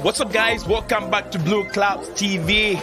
What's up, guys? Welcome back to Blueclouds TV.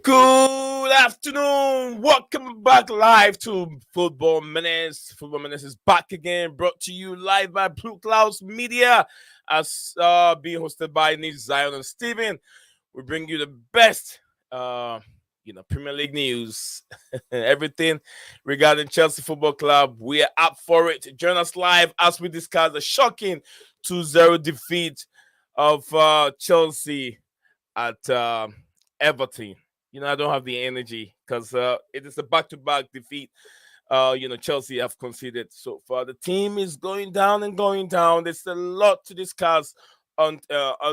Good afternoon. Welcome back live to Football Menace. Football Menace is back again, brought to you live by Blueclouds Media, as being hosted by Nick, Zion, and Steven. We bring you the best, Premier League news, everything regarding Chelsea Football Club. We are up for it. Join us live as we discuss the shocking 2-0 defeat of Chelsea at Everton. I don't have the energy because it is a back-to-back defeat. Chelsea have conceded so far. The team is going down and going down. There's a lot to discuss on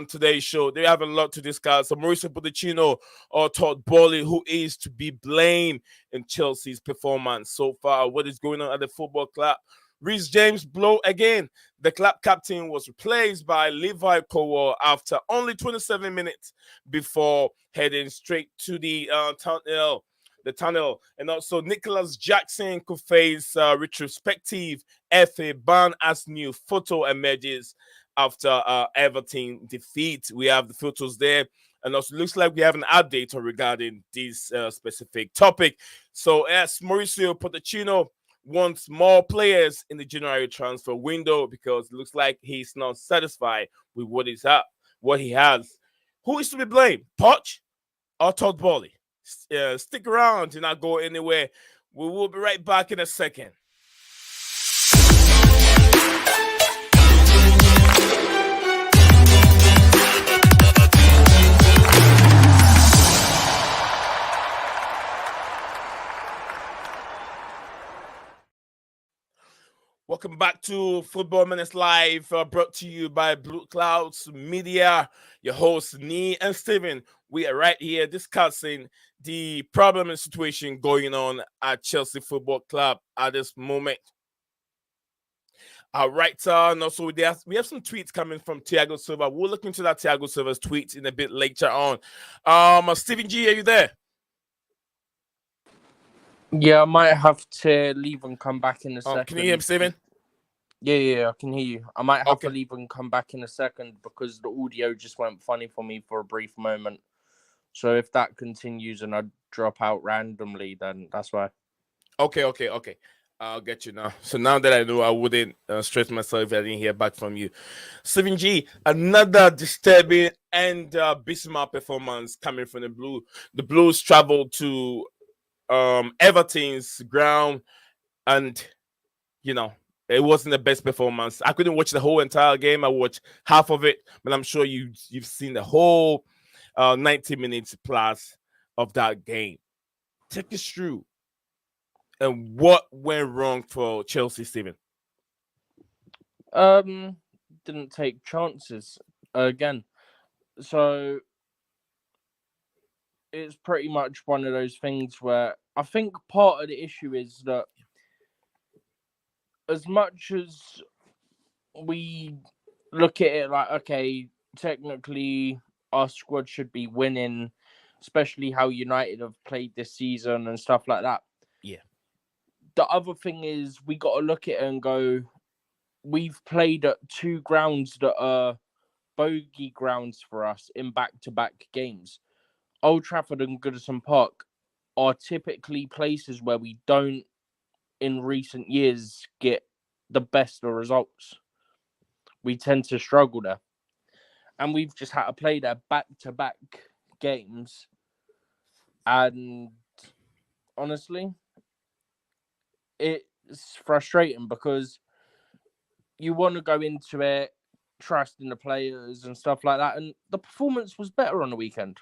today's show. They have a lot to discuss. So Mauricio Pochettino or Todd Bowley, who is to be blamed in Chelsea's performance so far. What is going on at the football club? Reece James blow again. The club captain was replaced by Levi Colwill after only 27 minutes before heading straight to the tunnel. And also Nicholas Jackson could face retrospective FA ban as new photo emerges after Everton defeat. We have the photos there. And also looks like we have an update regarding this specific topic. So as Mauricio Pochettino wants more players in the January transfer window because it looks like he's not satisfied with what he has. Who is to be blamed? Poch or Todd Bowley? Stick around, do not go anywhere. We will be right back in a second. Welcome back to Football Menace Live, brought to you by Blueclouds Media. Your hosts, Nee and Steven. We are right here discussing the problem and situation going on at Chelsea Football Club at this moment. All right, and also we have some tweets coming from Thiago Silva. We'll look into that Thiago Silva's tweets in a bit later on. Steven G, are you there? Yeah, I might have to leave and come back in a second. Can you hear me, Steven? Yeah, I can hear you. I might have to leave and come back in a second because the audio just went funny for me for a brief moment. So if that continues and I drop out randomly, then that's why. Okay. I'll get you now. So now that I know, I wouldn't stress myself if I didn't hear back from you. 7G, another disturbing and abysmal performance coming from the Blue. The Blues traveled to Everton's ground, and it wasn't the best performance. I couldn't watch the whole entire game. I watched half of it, but I'm sure you've seen the whole 90 minutes plus of that game. Take us through and what went wrong for Chelsea, Steven. Didn't take chances again. So it's pretty much one of those things where I think part of the issue is that as much as we look at it like, okay, technically our squad should be winning, especially how United have played this season and stuff like that. Yeah. The other thing is we got to look at it and go, we've played at two grounds that are bogey grounds for us in back-to-back games. Old Trafford and Goodison Park are typically places where we don't, in recent years, get the best of results. We tend to struggle there. And we've just had to play there back-to-back games. And honestly, it's frustrating because you want to go into it trusting the players and stuff like that. And the performance was better on the weekend.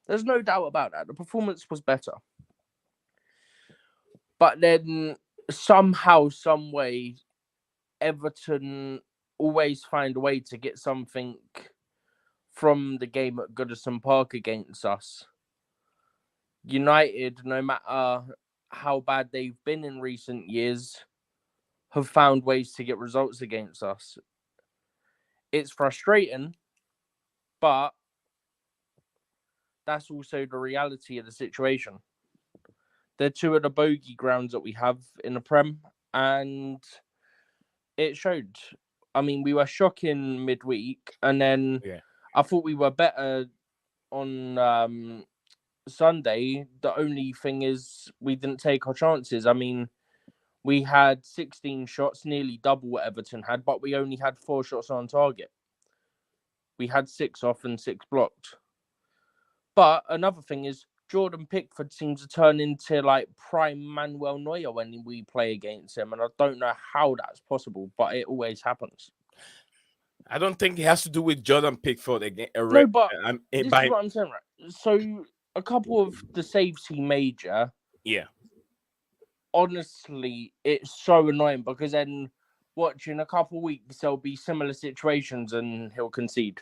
There's no doubt about that. The performance was better. But then somehow, some way, Everton always find a way to get something from the game at Goodison Park against us. United, no matter how bad they've been in recent years, have found ways to get results against us. It's frustrating, but that's also the reality of the situation. They're two of the bogey grounds that we have in the Prem, and it showed. I mean, we were shocking midweek, and then I thought we were better on Sunday. The only thing is we didn't take our chances. I mean, we had 16 shots, nearly double what Everton had, but we only had 4 shots on target. We had 6 off and 6 blocked. But another thing is Jordan Pickford seems to turn into like prime Manuel Neuer when we play against him, and I don't know how that's possible, but it always happens. I don't think it has to do with Jordan Pickford again. No, but this is what I'm saying, right? So a couple of the saves he made, honestly, it's so annoying because then watching a couple of weeks, there'll be similar situations and he'll concede.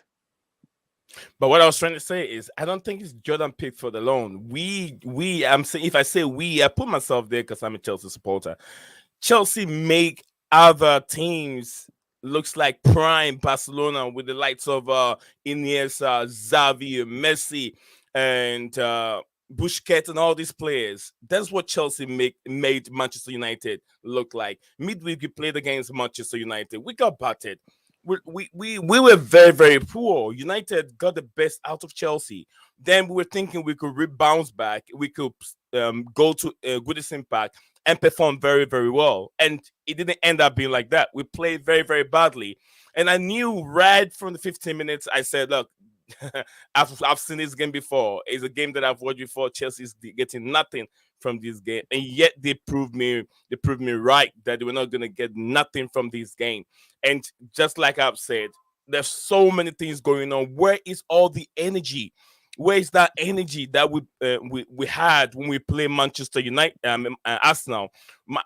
But what I was trying to say is, I don't think it's Jordan Pickford alone. I'm saying, if I say we, I put myself there because I'm a Chelsea supporter. Chelsea make other teams looks like prime Barcelona with the likes of Iniesta, Xavi, Messi, and Busquets and all these players. That's what Chelsea made Manchester United look like. Midweek, we played against Manchester United. We got battered. We were very, very poor. United got the best out of Chelsea. Then we were thinking we could bounce back. We could go to Goodison Park and perform very, very well. And it didn't end up being like that. We played very, very badly. And I knew right from the 15 minutes, I said, look, I've seen this game before. It's a game that I've watched before. Chelsea's getting nothing from this game, and yet they proved me right that they were not going to get nothing from this game. And just like I've said, there's so many things going on. Where is all the energy? Where is that energy that we had when we play Manchester United, Arsenal,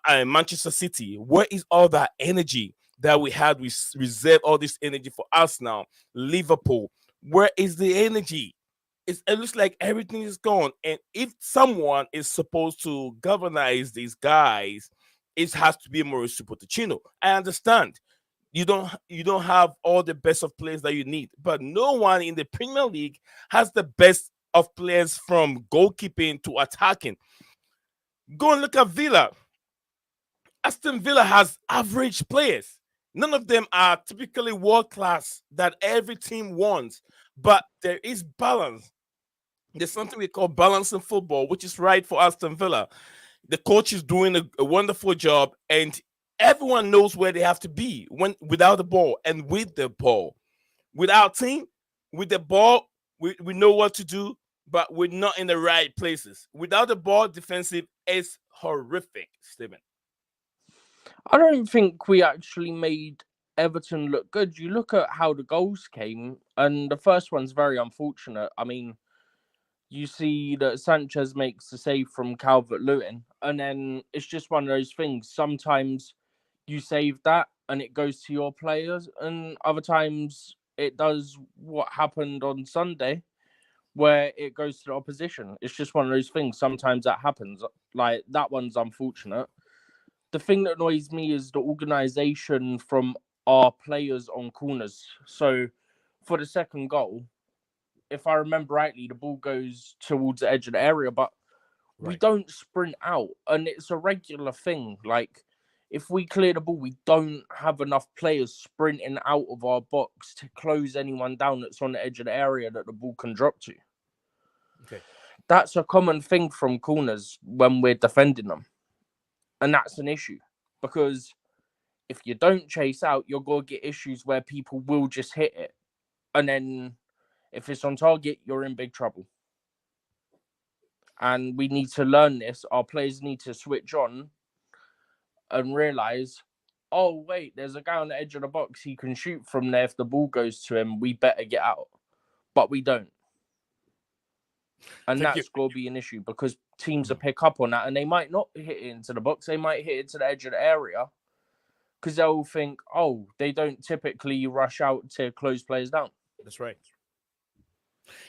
Manchester City? Where is all that energy that we had? We reserve all this energy for Arsenal, Liverpool. Where is the energy? It looks like everything is gone. And if someone is supposed to governize these guys, it has to be Mauricio Pochettino. I understand you don't have all the best of players that you need, but no one in the Premier League has the best of players from goalkeeping to attacking. Go and look at Villa. Aston Villa has average players. None of them are typically world class that every team wants, but there is balance. There's something we call balance in football, which is right for Aston Villa. The coach is doing a wonderful job, and everyone knows where they have to be when without the ball and with the ball. With our team, with the ball, we know what to do, but we're not in the right places. Without the ball, defensive is horrific, Stephen. I don't think we actually made Everton look good. You look at how the goals came, and the first one's very unfortunate. I mean, you see that Sanchez makes the save from Calvert-Lewin, and then it's just one of those things. Sometimes you save that and it goes to your players, and other times it does what happened on Sunday, where it goes to the opposition. It's just one of those things. Sometimes that happens. Like, that one's unfortunate. The thing that annoys me is the organisation from our players on corners. So for the second goal, if I remember rightly, the ball goes towards the edge of the area, but we don't sprint out. And it's a regular thing. Like, if we clear the ball, we don't have enough players sprinting out of our box to close anyone down that's on the edge of the area that the ball can drop to. Okay. That's a common thing from corners when we're defending them. And that's an issue. Because if you don't chase out, you're going to get issues where people will just hit it. And then if it's on target, you're in big trouble. And we need to learn this. Our players need to switch on and realise, oh, wait, there's a guy on the edge of the box. He can shoot from there. If the ball goes to him, we better get out. But we don't. And that's going to be an issue because teams will pick up on that and they might not hit it into the box. They might hit it to the edge of the area because they'll think, oh, they don't typically rush out to close players down. That's right.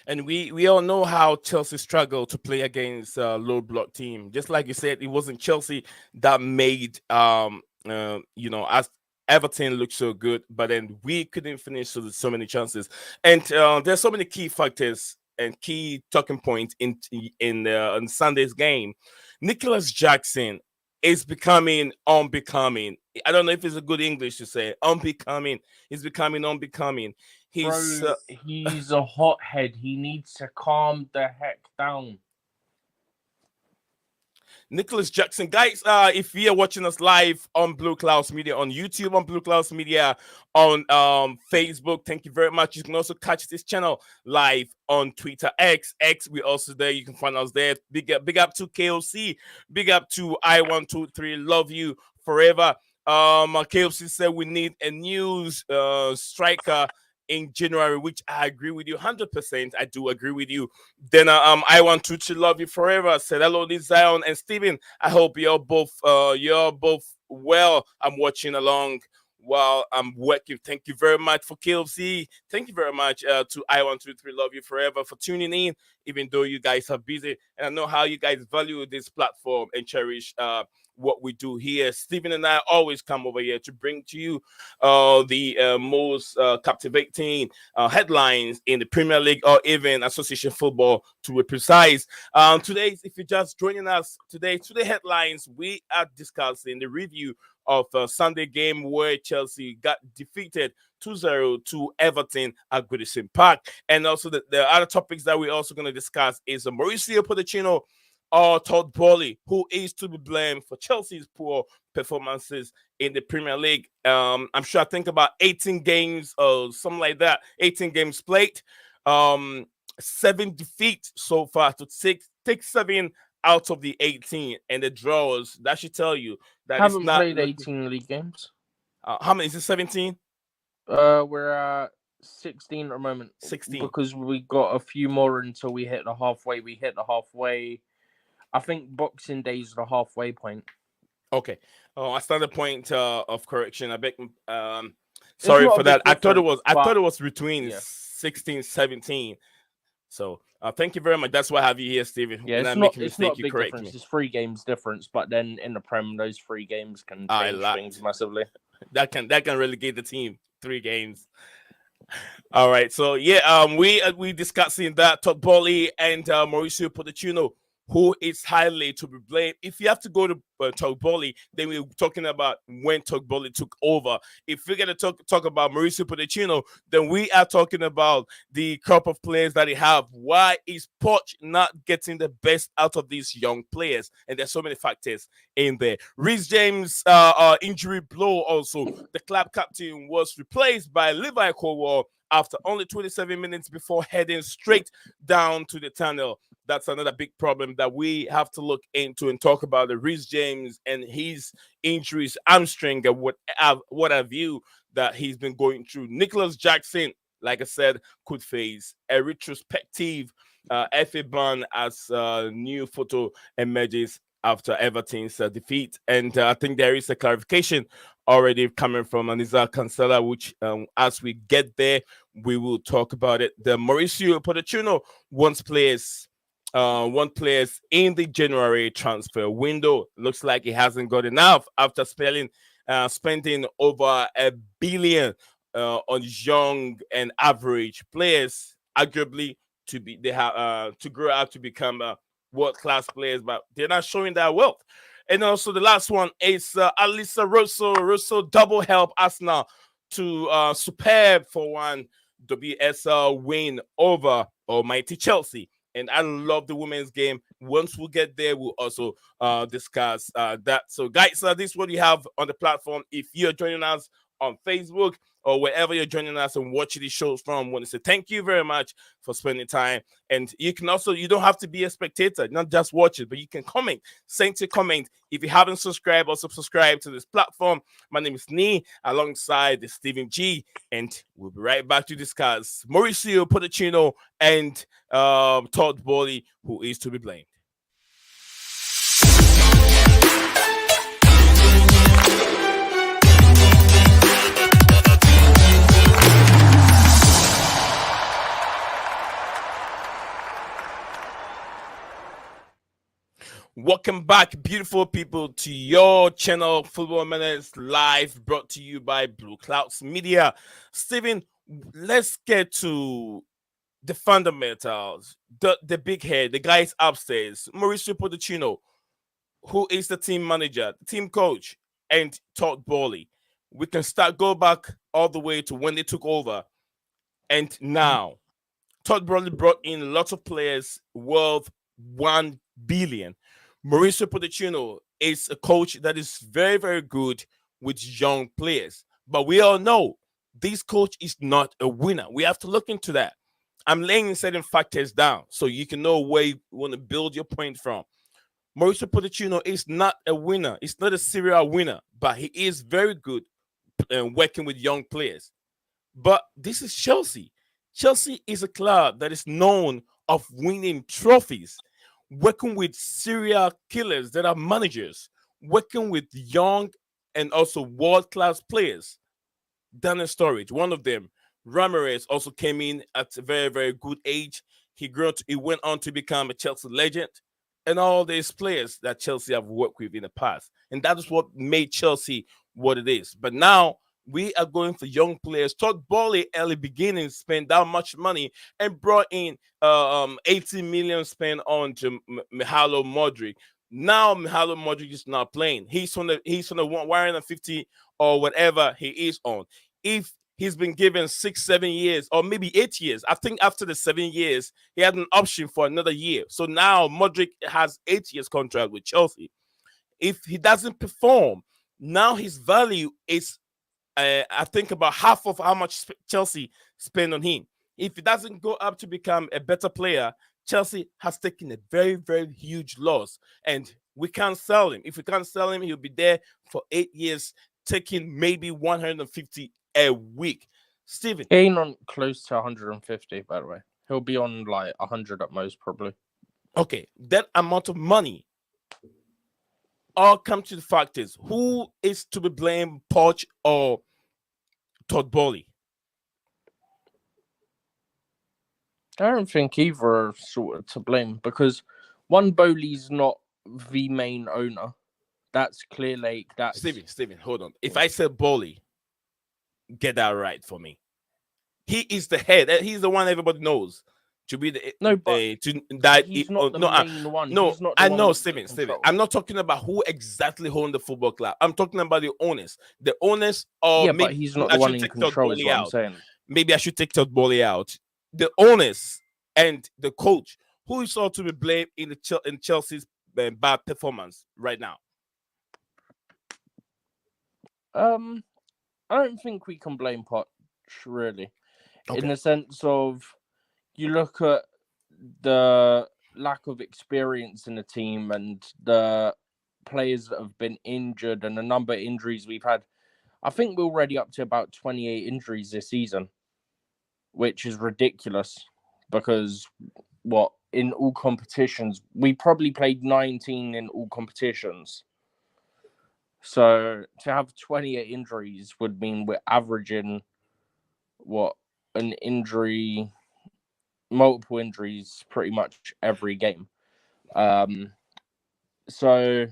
And we all know how Chelsea struggle to play against a low block team. Just like you said, it wasn't Chelsea that made as Everton looked so good, but then we couldn't finish so many chances. And there's so many key factors and key talking points in Sunday's game. Nicholas Jackson is becoming unbecoming. I don't know if it's a good English to say unbecoming. He's becoming unbecoming. He's a hothead. He needs to calm the heck down. Nicholas Jackson, guys, if you are watching us live on Blueclouds Media, on YouTube, on Blueclouds Media, on Facebook, thank you very much. You can also catch this channel live on Twitter, X, we also there. You can find us there. Big up to KOC, big up to I123, love you forever. KOC said we need a new striker in January, which I agree with you 100%. I do agree with you. Then I want to love you forever. Said hello, this Zion and Steven. I hope you're both well. I'm watching along while I'm working. Thank you very much for KFC. Thank you very much to I123 Love You Forever for tuning in, even though you guys are busy. And I know how you guys value this platform and cherish what we do here. Stephen and I always come over here to bring to you the most captivating headlines in the Premier League or even association football, to be precise. Today, if you're just joining us today headlines, we are discussing the review of Sunday game where Chelsea got defeated 2-0 to Everton at Goodison Park. And also the other topics that we're also going to discuss is Mauricio Pochettino or Todd Bowley, who is to be blamed for Chelsea's poor performances in the Premier League. I'm sure I think about 18 games or something like that. 18 games played, 7 defeats so far to take 7 out of the 18, and the draws. That should tell you that haven't it's not played 18 league games. How many is it? 17. We're at 16 at the moment. 16 because we got a few more until we hit the halfway. We hit the halfway. I think Boxing Day is the halfway point. Okay. I started point of correction. I beg. Sorry for that. I thought it was between 16, 17. So thank you very much. That's why I have you here, Steven. Yeah, it's not a big difference. It's 3 games difference, but then in the Prem, those 3 games can change things massively. That can relegate the team. 3 games. All right. So yeah, we discussing that Todd Bowley and Mauricio Pochettino, who is highly to be blamed. If you have to go to Todd Bowley, then we're talking about when Todd Bowley took over. If we're going to talk about Mauricio Pochettino, then we are talking about the crop of players that he have. Why is Poch not getting the best out of these young players? And there's so many factors in there. Reece James' injury blow also. The club captain was replaced by Levi Colwell after only 27 minutes before heading straight down to the tunnel. That's another big problem that we have to look into and talk about, the Reece James and his injuries, hamstring, and what have you that he's been going through. Nicholas Jackson, like I said, could face a retrospective FA ban as new photo emerges after Everton's defeat. And I think there is a clarification already coming from Anisa Cancela, which as we get there, we will talk about it. The Mauricio Pochettino wants players in the January transfer window. Looks like he hasn't got enough after spending over $1 billion on young and average players, arguably to grow up to become world-class players, but they're not showing that wealth. And also the last one is Alisa Russo. Russo double help Arsenal to superb for one WSL win over almighty Chelsea. And I love the women's game. Once we get there, we'll also discuss that. So, guys, this is what we have on the platform. If you're joining us on Facebook or wherever you're joining us and watching these shows from, I want to say thank you very much for spending time. And you can also, you don't have to be a spectator, not just watch it, but you can comment, send your comment. If you haven't subscribed, also subscribe to this platform. My name is Nee, alongside Stephen G, and we'll be right back to discuss Mauricio Pochettino and Todd Bowley, who is to be blamed. Welcome back, beautiful people, to your channel, Football Minutes Live, brought to you by Blueclouds Media. Steven, let's get to the fundamentals, the big head, the guys upstairs, Mauricio Pochettino, who is the team manager, the team coach, and Todd Bowley. We can go back all the way to when they took over, and now Todd Bowley brought in lots of players worth 1 billion. Mauricio Pochettino is a coach that is very, very good with young players. But we all know this coach is not a winner. We have to look into that. I'm laying certain factors down so you can know where you want to build your point from. Mauricio Pochettino is not a winner. He's not a serial winner, but he is very good working with young players. But this is Chelsea. Chelsea is a club that is known of winning trophies, working with serial killers that are managers, working with young and also world-class players. Daniel Sturridge, one of them. Ramirez also came in at a very, very good age. He went on to become a Chelsea legend. And all these players that Chelsea have worked with in the past. And that is what made Chelsea what it is. But now we are going for young players. Todd Bowley, early beginning, spent that much money and brought in 80 million spent on Mihailo Modric. Now Mihailo Modric is not playing. He's on the 150 or whatever he is on. If he's been given 6, 7 years, or maybe 8 years, I think after the 7 years, he had an option for another year. So now Modric has 8 years contract with Chelsea. If he doesn't perform, now his value is I think about half of how much Chelsea spend on him. If he doesn't go up to become a better player, Chelsea has taken a very, very huge loss. And we can't sell him. If we can't sell him, he'll be there for 8 years, taking maybe 150 a week. Steven. He ain't on close to 150, by the way. He'll be on like 100 at most, probably. Okay, that amount of money. All come to the factors. Who is to be blamed, Poch or Todd Bowley? I don't think either are sort of to blame because one, Bowley's not the main owner. That's Clear Lake. That's Steven, hold on. If I said Bowley, get that right for me. He is the head. He's the one everybody knows. To be the no, but he's not the main one. No, he's not I know, Steven. I'm not talking about who exactly owns the football club. I'm talking about the owners. The owners, or yeah, maybe but he's not the one in control. Is what I'm saying. Maybe I should take Todd Bowley out. The owners and the coach, who is all to be blamed in Chelsea's bad performance right now? I don't think we can blame Poch really, in the sense of you look at the lack of experience in the team and the players that have been injured and the number of injuries we've had. I think we're already up to about 28 injuries this season, which is ridiculous because in all competitions, we probably played 19 in all competitions. So to have 28 injuries would mean we're averaging an injury, multiple injuries pretty much every game. So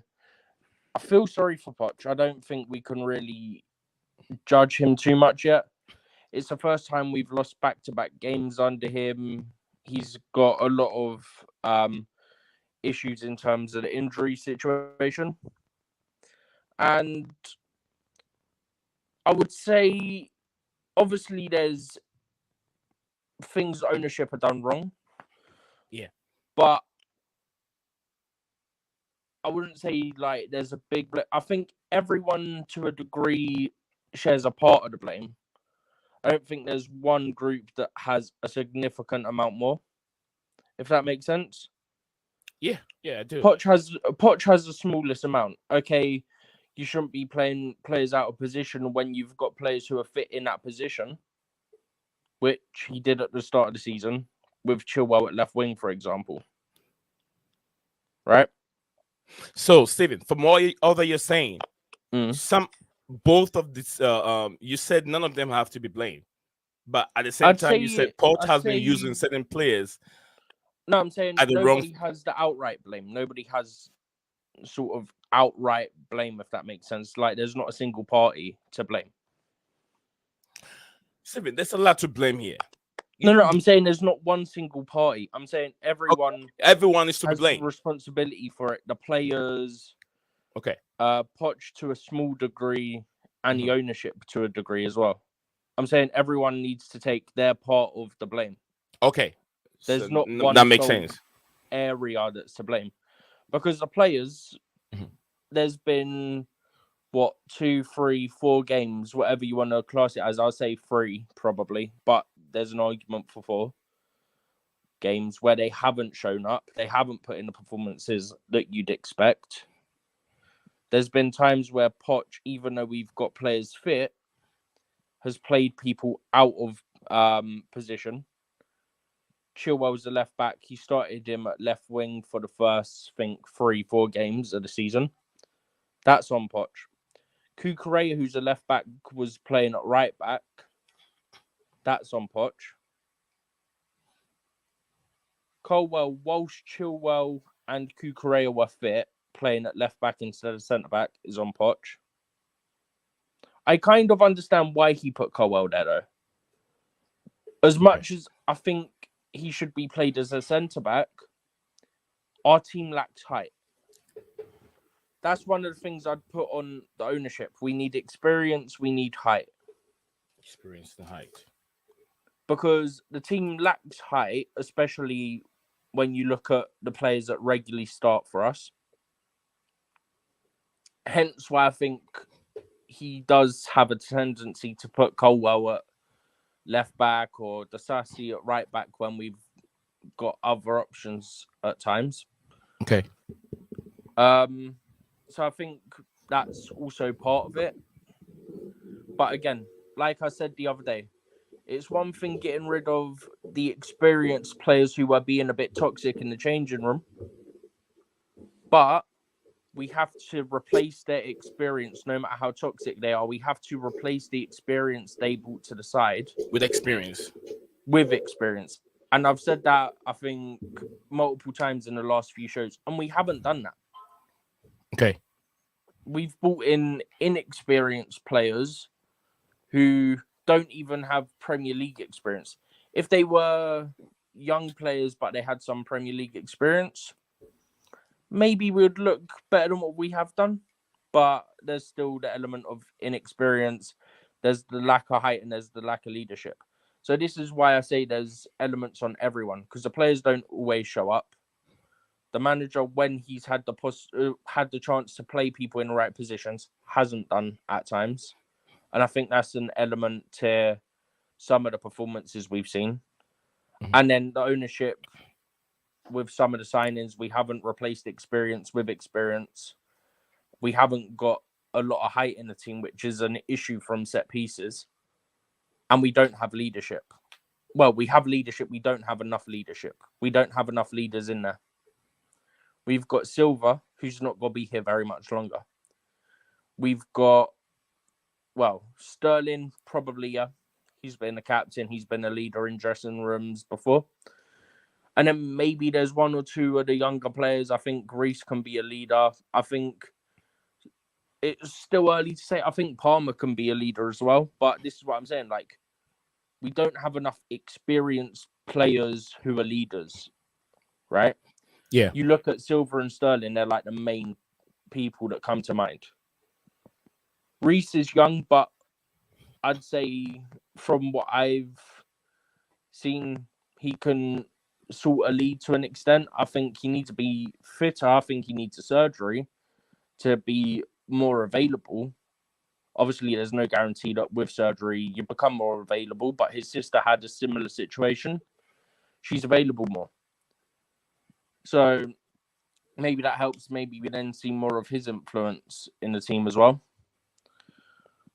I feel sorry for Poch. I don't think we can really judge him too much yet. It's the first time we've lost back-to-back games under him. He's got a lot of issues in terms of the injury situation. And I would say, obviously, there's things ownership have done wrong. Yeah. But I wouldn't say like there's a big. I think everyone to a degree shares a part of the blame. I don't think there's one group that has a significant amount more, if that makes sense. Yeah, I do. Poch has the smallest amount. Okay, you shouldn't be playing players out of position when you've got players who are fit in that position, which he did at the start of the season with Chilwell at left wing, for example. Right? So, Steven, from all that you're saying, Mm. both of this, you said none of them have to be blamed, but at the same I'd time, you said Poch I'd has been using say certain players no. I'm saying at the wrong. nobody has the outright blame. Nobody has sort of outright blame, if that makes sense. Like, there's not a single party to blame. Steven, there's a lot to blame here. No, I'm saying there's not one single party. I'm saying everyone Everyone is to be has blamed. responsibility for it. The players, Okay. Poch to a small degree, and the ownership to a degree as well. I'm saying everyone needs to take their part of the blame. Okay. There's So, not one that makes sense. area that's to blame. Because the players, there's been, 2, 3, 4 games, whatever you want to class it as. I'll say 3 probably, but there's an argument for 4 games where they haven't shown up. They haven't put in the performances that you'd expect. There's been times where Poch, even though we've got players fit, has played people out of position. Chilwell was the left back. He started him at left wing for the first, I think, 3, 4 games of the season. That's on Poch. Doucoure, who's a left back, was playing at right back. That's on Poch. Colwell, Walsh, Chilwell, and Doucoure were fit, playing at left back instead of centre back, is on Poch. I kind of understand why he put Colwell there, though. As much as I think he should be played as a centre back, our team lacks height. That's one of the things I'd put on the ownership. We need experience, we need height. Experience the height. Because the team lacks height, especially when you look at the players that regularly start for us. Hence why I think he does have a tendency to put Colwell at left back or Dissect at right back when we've got other options at times. Okay. So I think that's also part of it. But again, like I said the other day, it's one thing getting rid of the experienced players who are being a bit toxic in the changing room, but we have to replace their experience, no matter how toxic they are. We have to replace the experience they brought to the side with experience. And I've said that, I think, multiple times in the last few shows, and we haven't done that. Okay. We've brought in inexperienced players who don't even have Premier League experience. If they were young players, but they had some Premier League experience, maybe we would look better than what we have done. But there's still the element of inexperience. There's the lack of height and there's the lack of leadership. So this is why I say there's elements on everyone, because the players don't always show up. The manager, when he's had the chance to play people in the right positions, hasn't done at times. And I think that's an element to some of the performances we've seen. And then the ownership with some of the signings, we haven't replaced experience with experience. We haven't got a lot of height in the team, which is an issue from set pieces. And we don't have leadership. Well, we have leadership. We don't have enough leadership. We don't have enough leaders in there. We've got Silva, who's not going to be here very much longer. We've got, Sterling, probably, yeah. He's been a captain. He's been a leader in dressing rooms before. And then maybe there's 1 or 2 of the younger players. I think Reece can be a leader. I think it's still early to say. I think Palmer can be a leader as well. But this is what I'm saying. Like, we don't have enough experienced players who are leaders, right? Yeah. You look at Silva and Sterling, they're like the main people that come to mind. Reece is young, but I'd say from what I've seen, he can sort of lead to an extent. I think he needs to be fitter. I think he needs a surgery to be more available. Obviously, there's no guarantee that with surgery you become more available, but his sister had a similar situation. She's available more. So maybe that helps. Maybe we then see more of his influence in the team as well.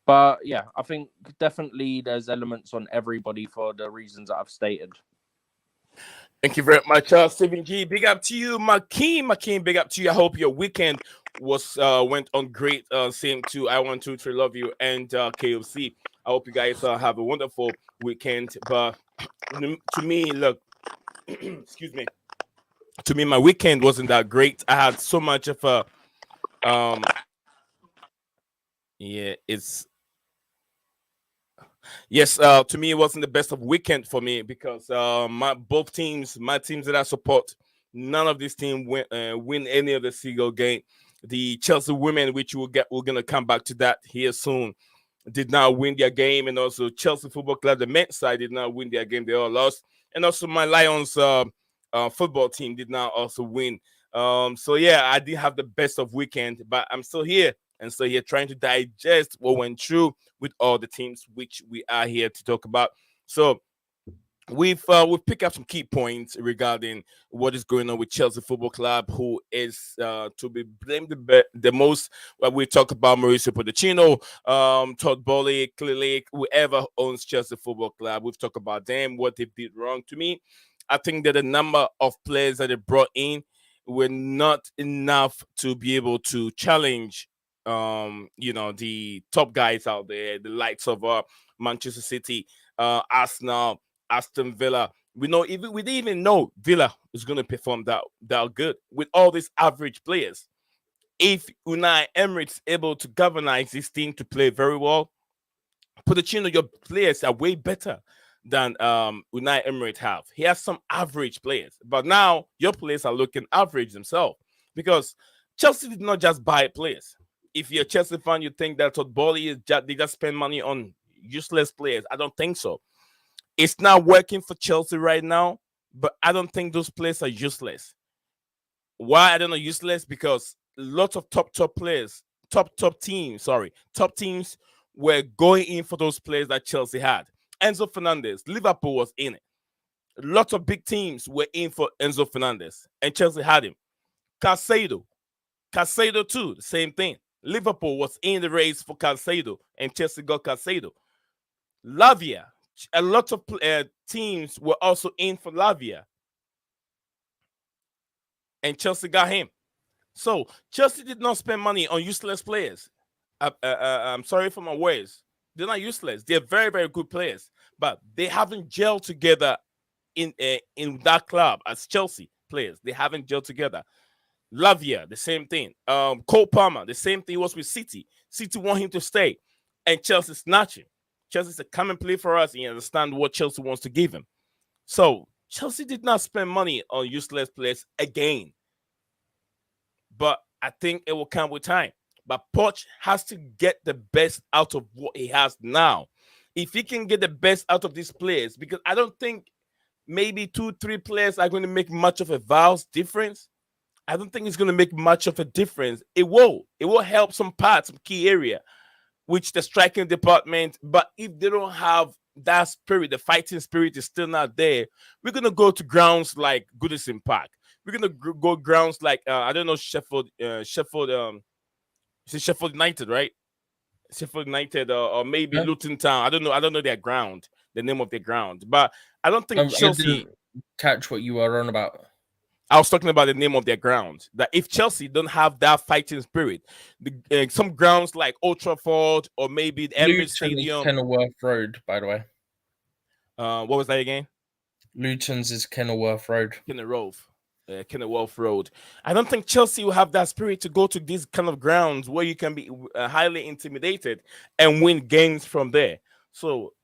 But yeah, I think definitely there's elements on everybody for the reasons that I've stated. Thank you very much, Stephen G. Big up to you, Makeem. Makeem, big up to you. I hope your weekend was went on great. Same to I want to love you and KOC. I hope you guys have a wonderful weekend. But to me, look, excuse me. To me, my weekend wasn't that great. I had so much of a yeah, it's yes, to me, it wasn't the best of weekend for me because my teams that I support, none of this team win any of the single game. The Chelsea women, which we're gonna come back to that here soon, did not win their game, and also Chelsea Football Club, the men's side, did not win their game. They all lost, and also my Lions football team did not also win. So yeah, I didn't have the best of weekend, but I'm still here and so here trying to digest what went through with all the teams which we are here to talk about. So we've picked up some key points regarding what is going on with Chelsea Football Club, who is to be blamed the most. When we talk about Mauricio Pochettino, Todd Bowley, clearly whoever owns Chelsea Football Club, we've talked about them, what they did wrong. To me, I think that the number of players that they brought in were not enough to be able to challenge the top guys out there, the likes of Manchester City, Arsenal, Aston Villa. We didn't even know Villa was going to perform that good with all these average players. If Unai Emery's able to galvanize this team to play very well, Pochettino, your players are way better than Unai Emery have. He has some average players, but now your players are looking average themselves because Chelsea did not just buy players. If you're a Chelsea fan, you think that Todd Bowley they just spend money on useless players. I don't think so. It's not working for Chelsea right now, but I don't think those players are useless. Why I don't know useless? Because lots of top players, top teams were going in for those players that Chelsea had. Enzo Fernandez, Liverpool was in it. Lots of big teams were in for Enzo Fernandez, and Chelsea had him. Caicedo too, the same thing. Liverpool was in the race for Caicedo, and Chelsea got Caicedo. Lavia, a lot of teams were also in for Lavia, and Chelsea got him. So Chelsea did not spend money on useless players. I'm sorry for my words. They're not useless. They're very, very good players, but they haven't gelled together in that club as Chelsea players. They haven't gelled together. Lavia, the same thing. Cole Palmer, the same thing was with City. City want him to stay, and Chelsea snatch him. Chelsea said, "Come and play for us," and you understand what Chelsea wants to give him. So Chelsea did not spend money on useless players again, but I think it will come with time. But Poch has to get the best out of what he has now. If he can get the best out of these players, because I don't think maybe 2-3 players are going to make much of a vast difference. I don't think it's going to make much of a difference. It will help some parts, some key area, which the striking department. But if they don't have that spirit, the fighting spirit is still not there. We're going to go to grounds like Goodison Park. We're going to go grounds like I don't know, Sheffield it's Sheffield United, right? Sheffield United or maybe Yeah. Luton Town. I don't know their ground, the name of their ground. But I don't think I Chelsea. didn't catch what you were on about. I was talking about the name of their ground. That if Chelsea don't have that fighting spirit, some grounds like Old Trafford or maybe the Emirates Stadium. Kenilworth Road, by the way. What was that again? Luton's is Kenilworth Road. Kenilworth Road. I don't think Chelsea will have that spirit to go to these kind of grounds where you can be highly intimidated and win games from there. So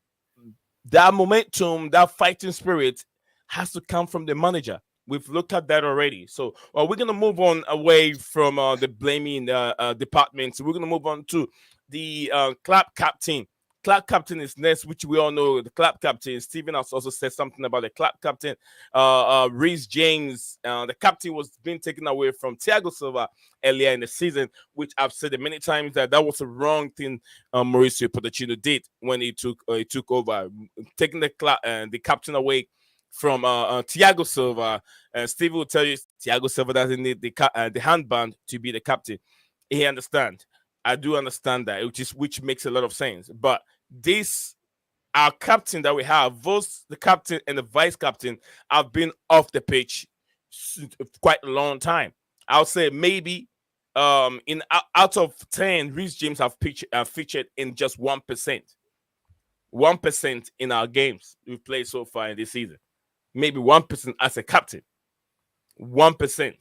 that momentum, that fighting spirit has to come from the manager. We've looked at that already. So we're going to move on away from the blaming department. So we're going to move on to the club captain. Club captain is next, which we all know. The club captain, Stephen has also said something about the club captain. Reece James, the captain was being taken away from Thiago Silva earlier in the season, which I've said many times that was a wrong thing Mauricio Pochettino did when he took over, taking the captain away from Thiago Silva. Steve will tell you Thiago Silva doesn't need the handband to be the captain. He understands. I do understand that, which makes a lot of sense. But this, our captain that we have, both the captain and the vice captain, have been off the pitch quite a long time. I'll say maybe in out of 10, Reece James have featured in just 1%. 1% in our games we've played so far in this season. Maybe 1% as a captain. 1%.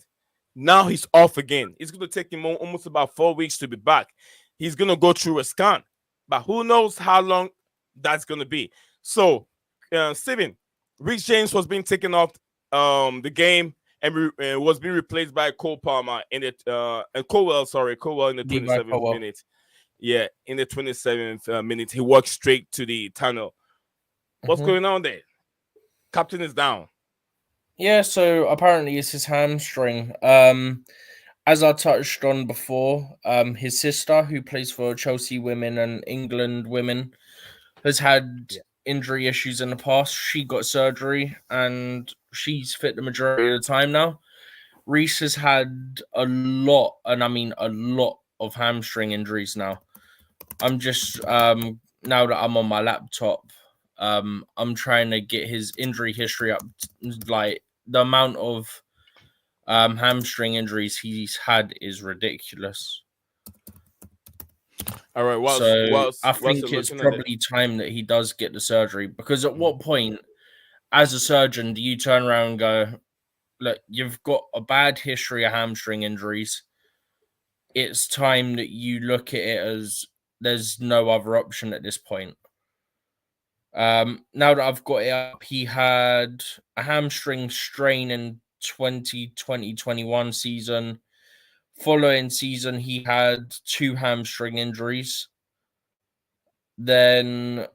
Now he's off again. It's going to take him almost about 4 weeks to be back. He's going to go through a scan, but who knows how long that's going to be. So, Steven, Reece James was being taken off the game and was being replaced by Cole Palmer in it. And Colwell in the 27th minute. Yeah, in the 27th minute, he walked straight to the tunnel. What's going on there? Captain is down. Yeah, so apparently it's his hamstring. As I touched on before, his sister, who plays for Chelsea women and England women, has had injury issues in the past. She got surgery and she's fit the majority of the time now. Reece has had a lot, and I mean a lot of hamstring injuries now. I'm just now that I'm on my laptop, I'm trying to get his injury history up. Like the amount of hamstring injuries he's had is ridiculous. All right, I think it's probably time that he does get the surgery, because at what point, as a surgeon, do you turn around and go, look, you've got a bad history of hamstring injuries. It's time that you look at it as there's no other option at this point. Now that I've got it up, he had a hamstring strain in 2020-21 season. Following season, he had 2 hamstring injuries. Then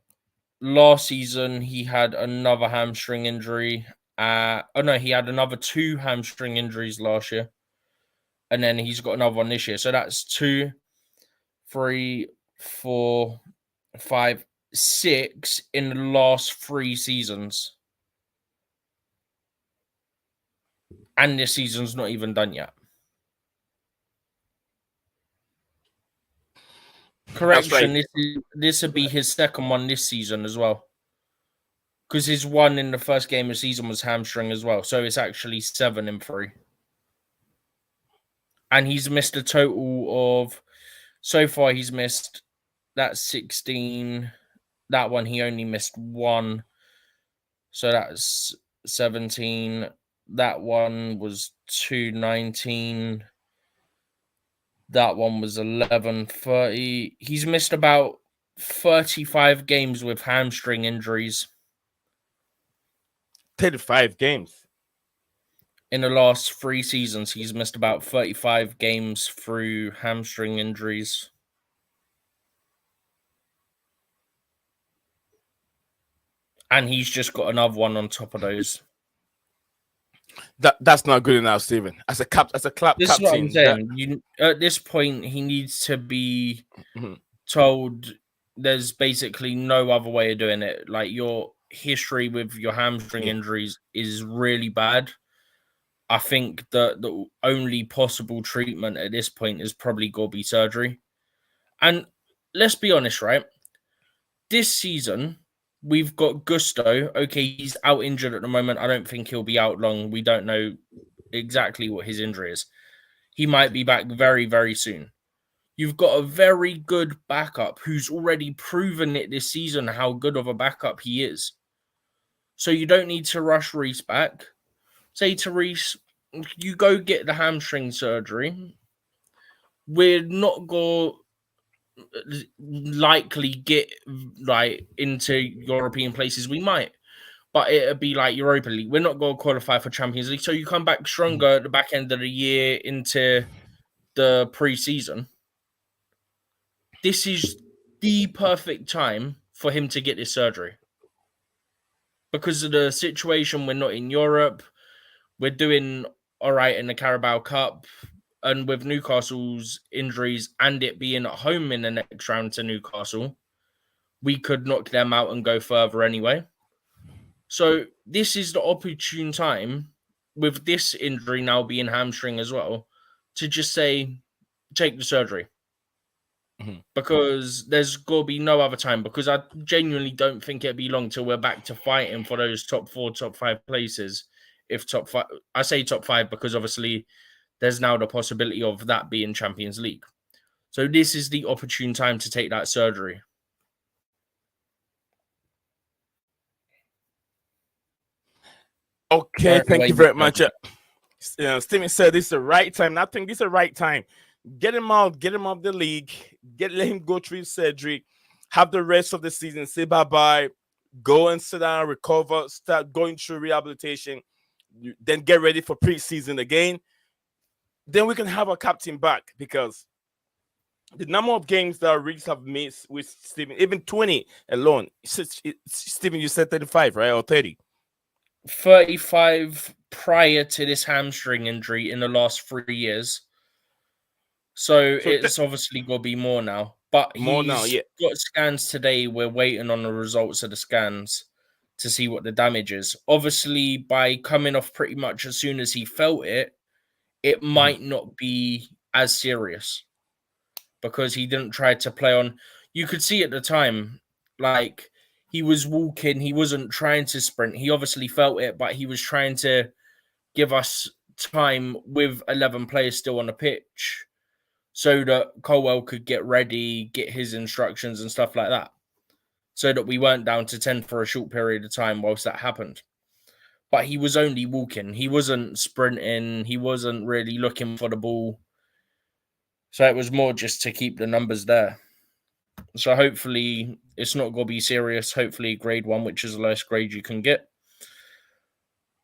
last season, he had another hamstring injury. He had another 2 hamstring injuries last year. And then he's got another one this year. So that's 2, 3, 4, 5, 6 in the last 3 seasons. And this season's not even done yet. Correction, right. This would be his second one this season as well. Because his one in the first game of the season was hamstring as well. So it's actually 7 in 3. And he's missed a total of, so far he's missed, that's 16. That one he only missed 1. So that's 17. That one was 219. That one was 11:30. He's missed about 35 games with hamstring injuries. 35 games? In the last 3 seasons, he's missed about 35 games through hamstring injuries. And he's just got another one on top of those. That's not good enough, Stephen. As a captain, this is what I'm saying. At this point, he needs to be told there's basically no other way of doing it. Like, your history with your hamstring injuries is really bad. I think that the only possible treatment at this point is probably going to be surgery. And let's be honest, right? This season, we've got Gusto. Okay, he's out injured at the moment. I don't think he'll be out long. We don't know exactly what his injury is. He might be back very, very soon. You've got a very good backup who's already proven it this season how good of a backup he is. So you don't need to rush Reece back. Say to Reece, you go get the hamstring surgery. We're not going to likely get into European places. We might, but it'll be like Europa League. We're not going to qualify for Champions League. So you come back stronger at the back end of the year into the pre-season. this is the perfect time for him to get this surgery. Because of the situation, we're not in Europe. We're doing all right in the Carabao Cup. And with Newcastle's injuries and it being at home in the next round to Newcastle, we could knock them out and go further anyway. So this is the opportune time, with this injury now being hamstring as well, to just say, take the surgery. Because there's got to be no other time, because I genuinely don't think it'll be long till we're back to fighting for those top 4, top 5 places. If top 5, I say top 5 because obviously there's now the possibility of that being Champions League. So this is the opportune time to take that surgery. Okay, thank you very much. Steven said this is the right time. I think this is the right time. Get him out, get him off the league, let him go through his surgery, have the rest of the season, say bye-bye, go and sit down, recover, start going through rehabilitation, then get ready for preseason again. Then we can have our captain back, because the number of games that Riggs have missed with Steven, even 20 alone. Steven, you said 35, right? Or 30? 35 prior to this hamstring injury in the last 3 years. So it's obviously got to be more now. But he's got scans today. We're waiting on the results of the scans to see what the damage is. Obviously, by coming off pretty much as soon as he felt it, it might not be as serious, because he didn't try to play on. You could see at the time, like, he was walking. He wasn't trying to sprint. He obviously felt it, but he was trying to give us time with 11 players still on the pitch, so that Colwell could get ready, get his instructions and stuff like that, so that we weren't down to 10 for a short period of time whilst that happened. But he was only walking. He wasn't sprinting. He wasn't really looking for the ball. So it was more just to keep the numbers there. So hopefully it's not going to be serious. Hopefully grade 1, which is the lowest grade you can get.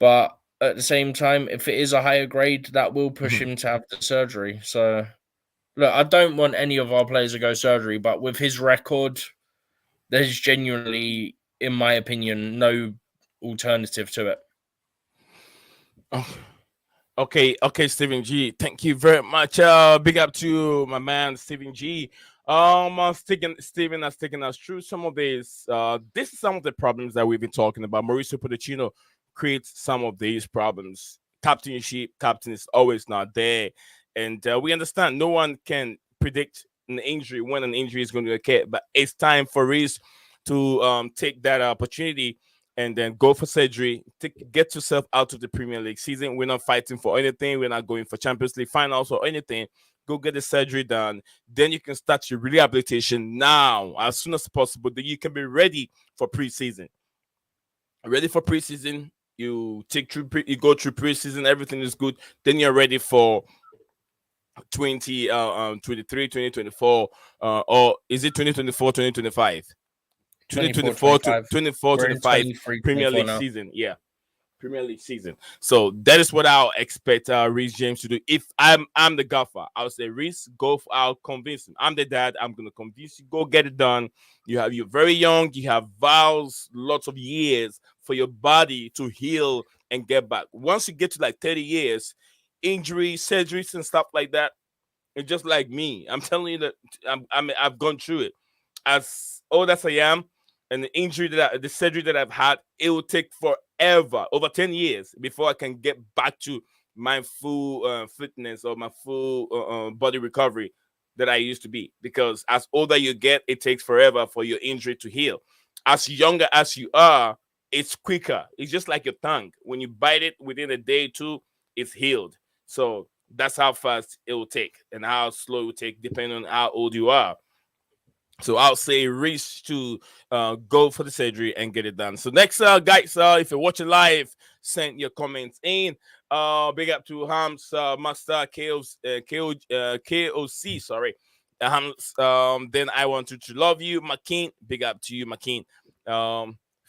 But at the same time, if it is a higher grade, that will push him to have the surgery. So, look, I don't want any of our players to go surgery, but with his record, there's genuinely, in my opinion, no alternative to it. Oh. Okay, Stephen G. Thank you very much. Big up to my man Stephen G. Stephen has taken us through some of this. This is some of the problems that we've been talking about. Mauricio Pochettino creates some of these problems. Captain is always not there, and we understand no one can predict an injury, when an injury is going to occur. But it's time for Reece to take that opportunity and then go for surgery, get yourself out of the Premier League season. We're not fighting for anything. We're not going for Champions League finals or anything. Go get the surgery done. Then you can start your rehabilitation now, as soon as possible. Then you can be ready for preseason. Ready for preseason. You go through preseason. Everything is good. Then you're ready for 2023, 2024, or is it 2024, 2025? 2024, 25 Premier League season. Yeah, Premier League season. So that is what I'll expect Reece James to do. If I'm the gaffer, I'll say, Reece, I'll convince him. I'm the dad. I'm gonna convince you. Go get it done. You're very young. You have lots of years for your body to heal and get back. Once you get to like 30 years, injuries, surgeries, and stuff like that, it's just like me. I'm telling you that I've gone through it. As old as I am, and the surgery that I've had, it will take forever, over 10 years, before I can get back to my full fitness or my full body recovery that I used to be. Because as older you get, it takes forever for your injury to heal. As younger as you are, it's quicker. It's just like your tongue. When you bite it, within a day or two, it's healed. So that's how fast it will take and how slow it will take, depending on how old you are. So I'll say Reece to go for the surgery and get it done. So next, guys, if you're watching live, send your comments in. Big up to Hams, Master KOC, sorry. Hams, then I want to love you, Makeen. Big up to you, Makeen,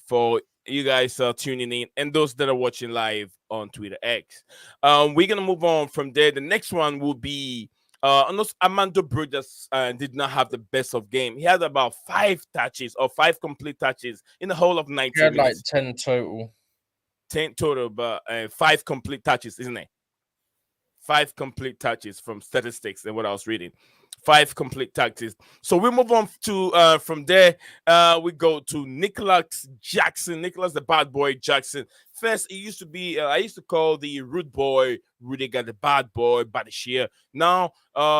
for you guys tuning in, and those that are watching live on Twitter X. We're going to move on from there. The next one will be Unless Armando Brothers did not have the best of game. He had about 5 touches or 5 complete touches in the whole of 90 He had like minutes. 10 total. 10 total, but 5 complete touches, isn't it? 5 complete touches from statistics and what I was reading. 5 complete touches. So we move on to from there. We go to Nicholas Jackson. Nicholas the bad boy Jackson. First, it used to be I used to call the rude boy Rudiger the bad boy Badishia. Now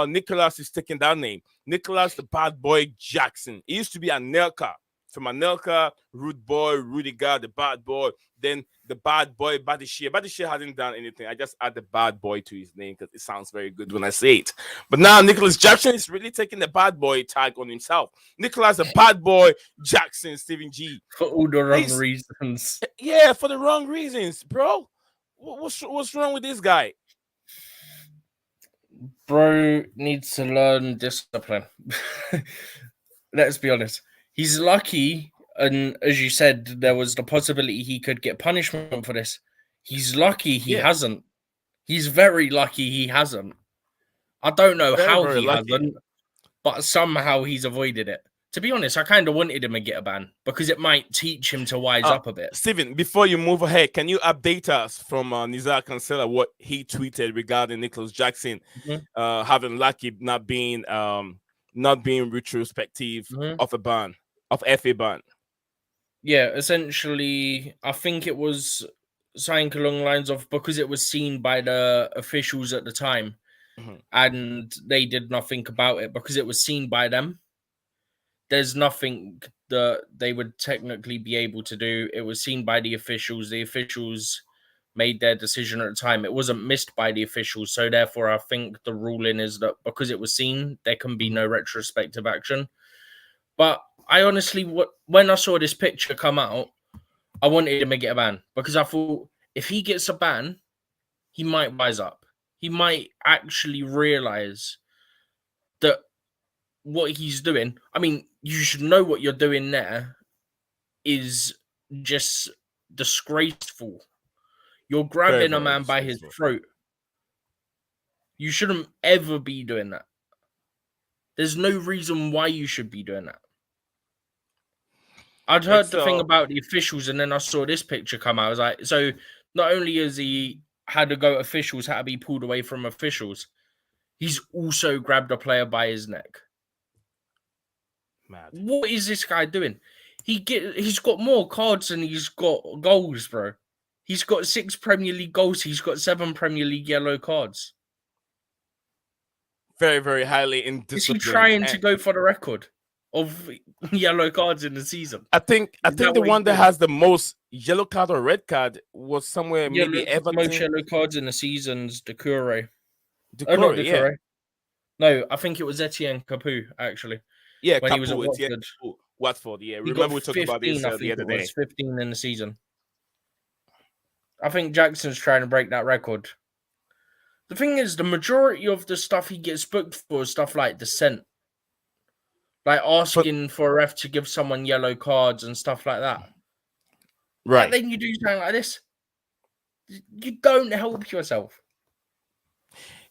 Nicholas is taking that name. Nicholas the bad boy Jackson. It used to be Anelka. From Anelka, rude boy, Rudiger, the bad boy, then the bad boy, Badishia. Badishia hasn't done anything. I just add the bad boy to his name because it sounds very good when I say it. But now Nicholas Jackson is really taking the bad boy tag on himself. Nicholas, the bad boy Jackson, Stephen G. For all the wrong reasons. Yeah, for the wrong reasons, bro. What's wrong with this guy? Bro needs to learn discipline. Let's be honest. He's lucky, and as you said, there was the possibility he could get punishment for this. He's lucky he hasn't. He's very lucky he hasn't. I don't know how he hasn't, but somehow he's avoided it. To be honest, I kind of wanted him to get a ban because it might teach him to wise up a bit. Steven, before you move ahead, can you update us from Nizar Cancela what he tweeted regarding Nicholas Jackson having lucky not being retrospective of a ban? Of FA ban. Yeah, essentially, I think it was something along the lines of because it was seen by the officials at the time and they did nothing about it because it was seen by them. There's nothing that they would technically be able to do. It was seen by the officials. The officials made their decision at the time. It wasn't missed by the officials. So therefore, I think the ruling is that because it was seen, there can be no retrospective action. But I honestly, when I saw this picture come out, I wanted him to get a ban because I thought if he gets a ban, he might wise up. He might actually realize that what he's doing, I mean, you should know what you're doing there is just disgraceful. You're grabbing a man by his throat. You shouldn't ever be doing that. There's no reason why you should be doing that. I'd heard the thing about the officials, and then I saw this picture come out. I was like, so not only has he had to go officials, had to be pulled away from officials, he's also grabbed a player by his neck. Mad. What is this guy doing? He's got more cards than he's got goals, bro. He's got 6 Premier League goals. He's got 7 Premier League yellow cards. Very, very highly indisciplined. Is he trying to go for the record of yellow cards in the season? I think the one that has the most yellow card or red card was somewhere maybe Everton. Most yellow cards in the season's Doucoure. Doucoure, yeah. No, I think it was Etienne Capoue, actually. Yeah, when Capoue, he was at Watford. Watford, yeah. Remember we talked about this the other day. 15 in the season. I think Jackson's trying to break that record. The thing is, the majority of the stuff he gets booked for is stuff like dissent. Like asking for a ref to give someone yellow cards and stuff like that. Right. And then you do something like this. You don't help yourself.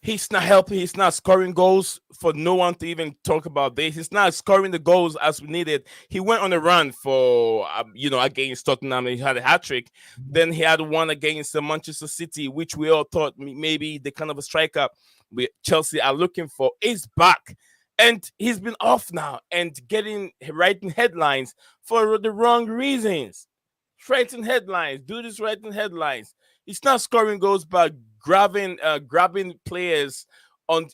He's not helping. He's not scoring goals for no one to even talk about this. He's not scoring the goals as we needed. He went on a run for, against Tottenham. He had a hat-trick. Then he had one against Manchester City, which we all thought maybe the kind of a striker Chelsea are looking for is back. And he's been off now and writing headlines for the wrong reasons. Writing headlines. Do this writing headlines. He's not scoring goals, but grabbing players on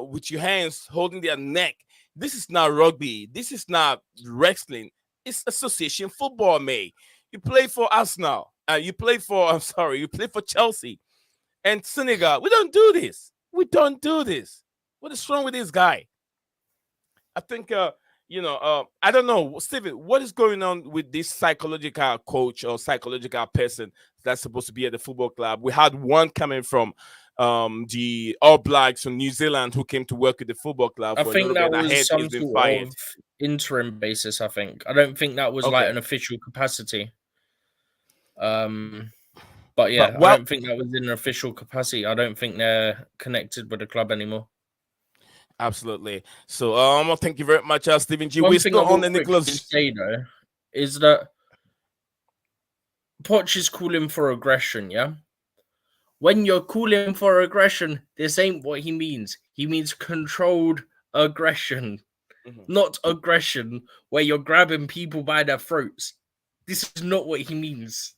with your hands, holding their neck. This is not rugby. This is not wrestling. It's association football, mate. You play for Arsenal. You play for Chelsea and Senegal. We don't do this. What is wrong with this guy? I think I don't know, Steven, what is going on with this psychological coach or psychological person that's supposed to be at the football club? We had one coming from the All Blacks from New Zealand who came to work at the football club. I think that was some sort of interim basis, I think. I don't think that was like an official capacity. But yeah, I don't think that was in an official capacity. I don't think they're connected with the club anymore. Absolutely. So, well, thank you very much, Stephen G. One We're thing I still on will the quickly Nicholas. say though is that Poch is calling for aggression, yeah? When you're calling for aggression, this ain't what he means. He means controlled aggression, not aggression where you're grabbing people by their throats. This is not what he means.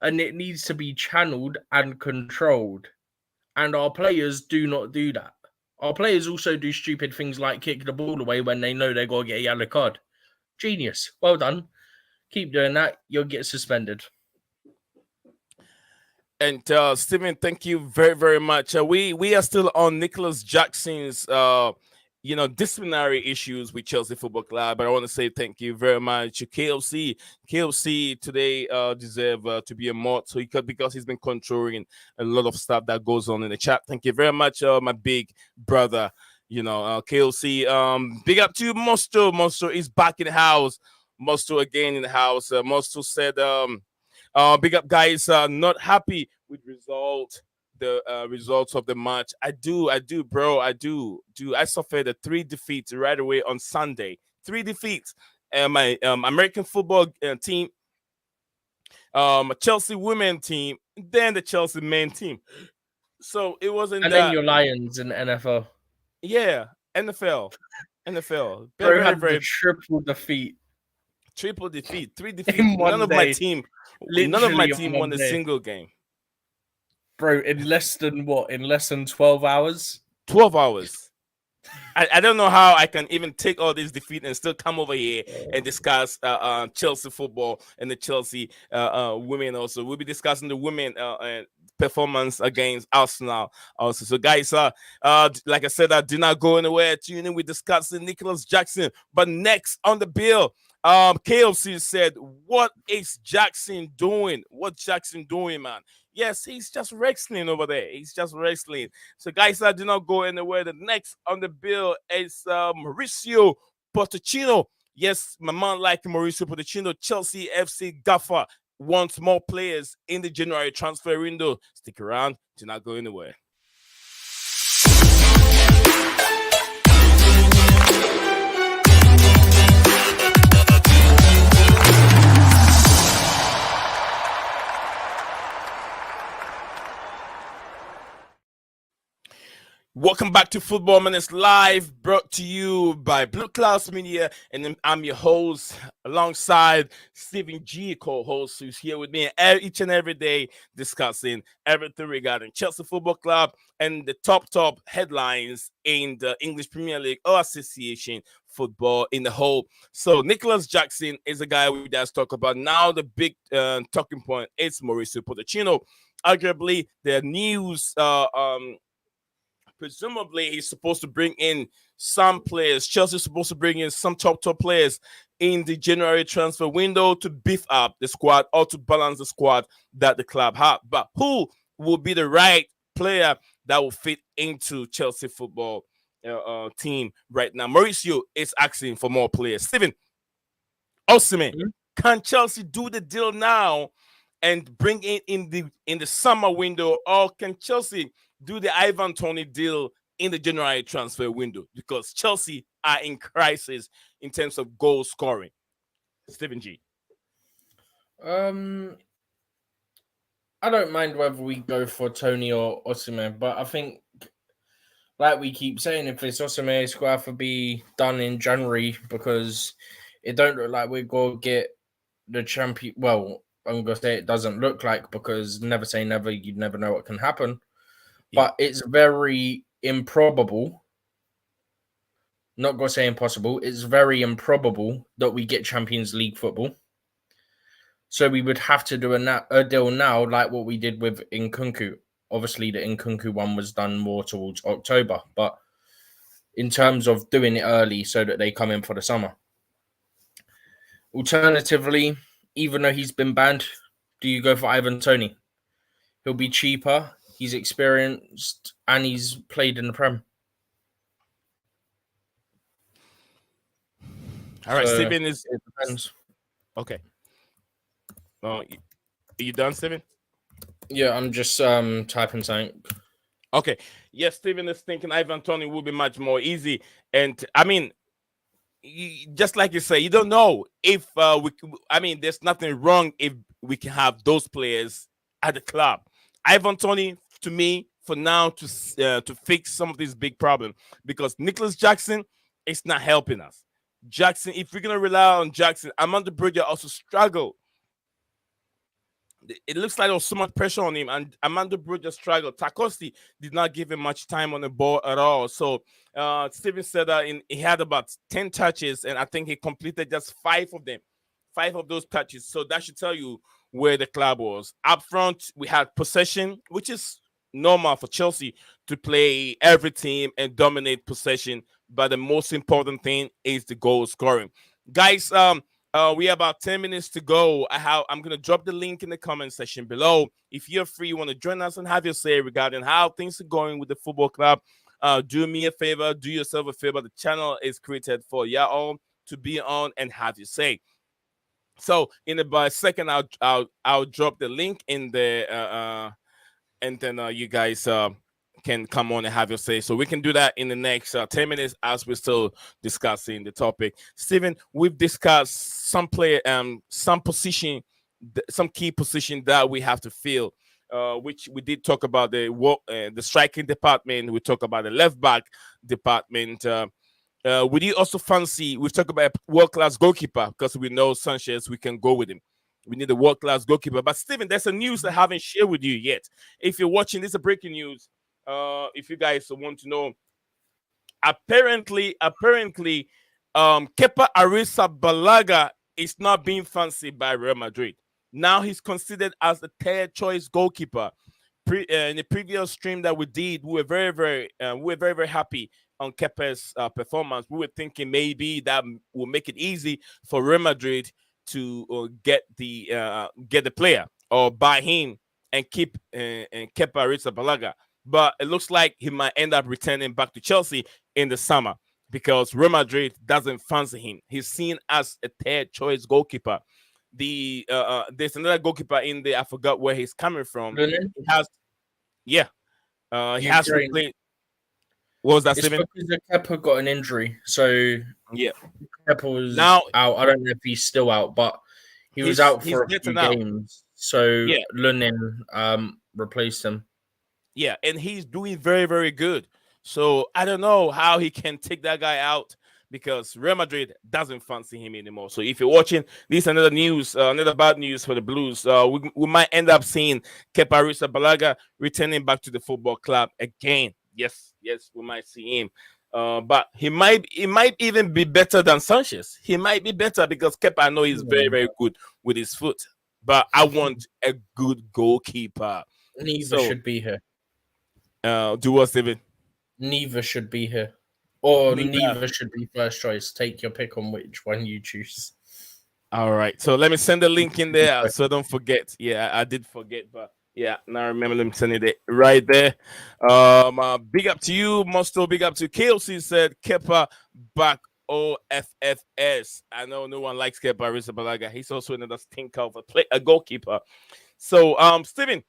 And it needs to be channeled and controlled. And our players do not do that. Our players also do stupid things like kick the ball away when they know they're going to get a yellow card. Genius. Well done. Keep doing that. You'll get suspended. And Stephen, thank you very, very much. We are still on Nicholas Jackson's disciplinary issues with Chelsea Football Club. But I want to say thank you very much to KLC today deserve to be a mod, so because he's been controlling a lot of stuff that goes on in the chat. Thank you very much, my big brother. KLC. Big up to you, Mosto. Mosto is back in the house. Mosto again in the house. Mosto said big up, guys. Not happy with the results of the match. I do, bro. I do. I suffered 3 defeats right away on Sunday. 3 defeats. And my American football team, Chelsea women team, then the Chelsea men team. So it wasn't. And then your Lions in the NFL. Yeah, NFL. Bro Very, had very the triple defeat. 3 defeats. None of my team won a single game. Bro, in less than 12 hours? 12 hours. I don't know how I can even take all this defeat and still come over here and discuss Chelsea football and the Chelsea women also. We'll be discussing the women performance against Arsenal also. So guys, like I said, I do not go anywhere. Tune in, we're discussing Nicholas Jackson. But next on the bill, KLC said, what is Jackson doing? What Jackson doing, man? Yes, he's just wrestling over there. He's just wrestling. So, guys, I do not go anywhere. The next on the bill is Mauricio Pochettino. Yes, my man like Mauricio Pochettino. Chelsea FC Gaffer wants more players in the January transfer window. Stick around. Do not go anywhere. Welcome back to Football Minutes Live, brought to you by Blueclouds Media, and I'm your host, alongside Stephen G, co-host, who's here with me each and every day discussing everything regarding Chelsea Football Club and the top headlines in the English Premier League or Association football in the whole. So Nicholas Jackson is a guy we just talk about. Now the big talking point is Mauricio Pochettino. Arguably, the news presumably he's supposed to bring in some players. Chelsea's supposed to bring in some top players in the January transfer window to beef up the squad or to balance the squad that the club have. But who will be the right player that will fit into Chelsea football team right now? Mauricio is asking for more players. Steven, Osimhen, can Chelsea do the deal now and bring in the summer window, or can Chelsea do the Ivan Toney deal in the January transfer window? Because Chelsea are in crisis in terms of goal scoring. Stephen G. I don't mind whether we go for Toney or Osimhen, but I think, like we keep saying, if it's Osimhen, it's going to have to be done in January, because it don't look like we're going to get the champion. Well, I'm going to say it doesn't look like, because never say never, you never know what can happen. But it's very improbable, not going to say impossible, it's very improbable that we get Champions League football. So we would have to do a deal now, like what we did with Nkunku. Obviously, the Nkunku one was done more towards October, but in terms of doing it early so that they come in for the summer. Alternatively, even though he's been banned, do you go for Ivan Toney? He'll be cheaper. He's experienced and he's played in the Prem. All right, Stephen it depends. Okay. Are you done, Stephen? Yeah, I'm just typing something. Okay. Yes, Steven is thinking Ivan Tony will be much more easy. And I mean, just like you say, you don't know if I mean, there's nothing wrong if we can have those players at the club. Ivan Tony, to me, for now, to fix some of these big problems, because Nicholas Jackson is not helping us. Jackson, if we're gonna rely on Jackson, Amanda Bridger also struggled. It looks like there was so much pressure on him, and Amanda Brugge just struggled. Tarkovsky did not give him much time on the ball at all. So Steven said that he had about 10 touches, and I think he completed just 5 of them, 5 of those touches. So that should tell you where the club was. Up front, we had possession, which is normal for Chelsea to play every team and dominate possession. But the most important thing is the goal scoring. Guys, we have about 10 minutes to go. I'm gonna drop the link in the comment section below. If you're free, you want to join us and have your say regarding how things are going with the football club. Do me a favor, do yourself a favor. The channel is created for y'all to be on and have your say. So in about a second, I'll drop the link in the and then you guys can come on and have your say. So we can do that in the next 10 minutes as we're still discussing the topic. Steven, we've discussed some position, some key position that we have to fill. Which we did talk about the striking department. We talk about the left back department. Would you also fancy? We've talked about a world-class goalkeeper because we know Sanchez. We can go with him. We need a world-class goalkeeper. But Steven, there's a news I haven't shared with you yet. If you're watching, this is a breaking news. If you guys want to know, apparently, Kepa Arrizabalaga is not being fancied by Real Madrid. Now he's considered as the third choice goalkeeper. In the previous stream that we did, we were very happy on Kepa's performance. We were thinking maybe that will make it easy for Real Madrid to get the player or buy him and keep Kepa Arrizabalaga. But it looks like he might end up returning back to Chelsea in the summer because Real Madrid doesn't fancy him. He's seen as a third choice goalkeeper. There's another goalkeeper in there. I forgot where he's coming from. He has replayed. What was that, Steven? Because Kepa got an injury, so yeah, Kepa was out. I don't know if he's still out, but he was out for a few games. So Lunin replaced him. Yeah, and he's doing very, very good. So I don't know how he can take that guy out because Real Madrid doesn't fancy him anymore. So if you're watching, this is another bad news for the Blues. We might end up seeing Kepa Arrizabalaga returning back to the football club again. Yes, we might see him. But he might even be better than Sanchez. He might be better because Kepa, I know he's very, very good with his foot. But I want a good goalkeeper. Neither should be here. Do what, Steven? Neither should be here. Or neither should be first choice. Take your pick on which one you choose. All right. So let me send the link in there so don't forget. Yeah, I did forget, but yeah, now I remember them sending it right there. Big up to you, Mosto. Big up to KLC said Kepa back OFFS. I know no one likes Kepa Arrizabalaga. He's also another stinker of a goalkeeper. So Steven.